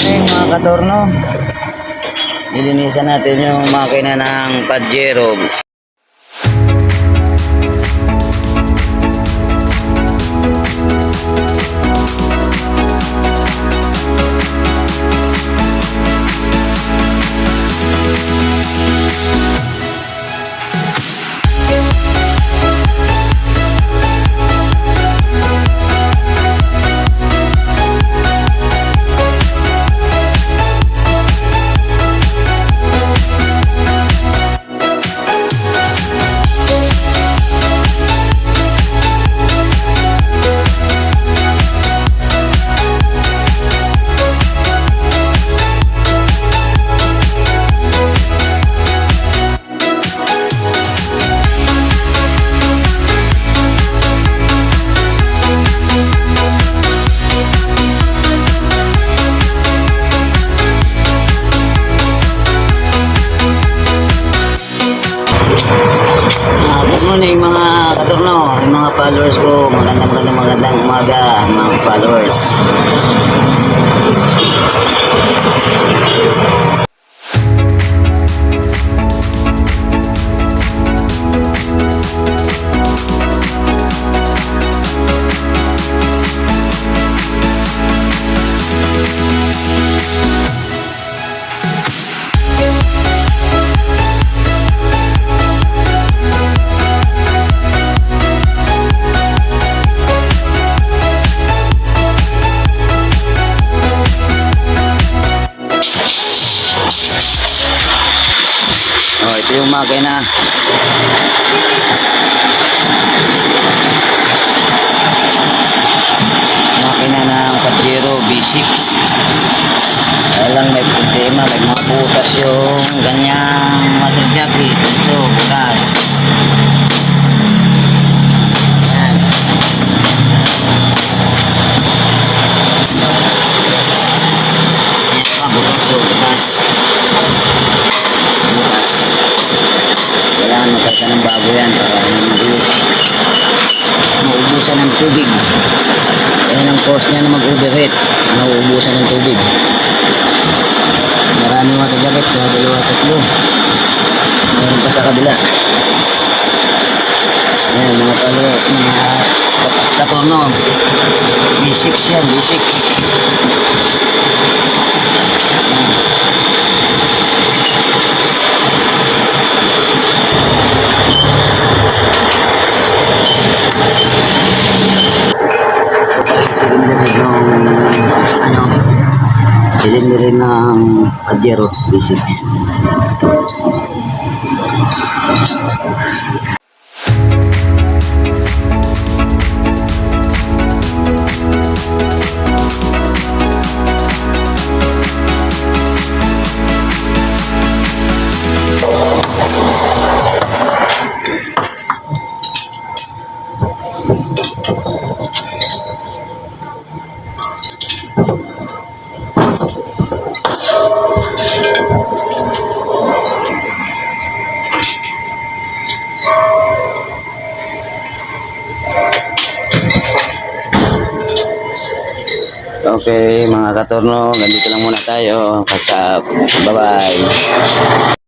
morning mga katorno. Nilinisan natin yung makina ng Pajero. Good morning mga katurno, mga followers ko. Magandang umaga mga followers. Oh, ito yung makina. Makina ng Pajero V6. Alang may problema, may mga butas yung ganyang mother jacket. Ito, butas. Ayan. Ayan pa, butas o butas. Kailangan magkata ng bago yan para mauubusan ng tubig. Yan ang force niya na mag-overheat, mauubusan ng tubig. Maraming water jacket sa dalawa tatlo, mayroon pa sa kabila. Ayan mga followers, mga katorno, B6 yan, B6. Cylinder ng Pajero V6. Okay mga katorno, ganito lang muna tayo. Bye bye.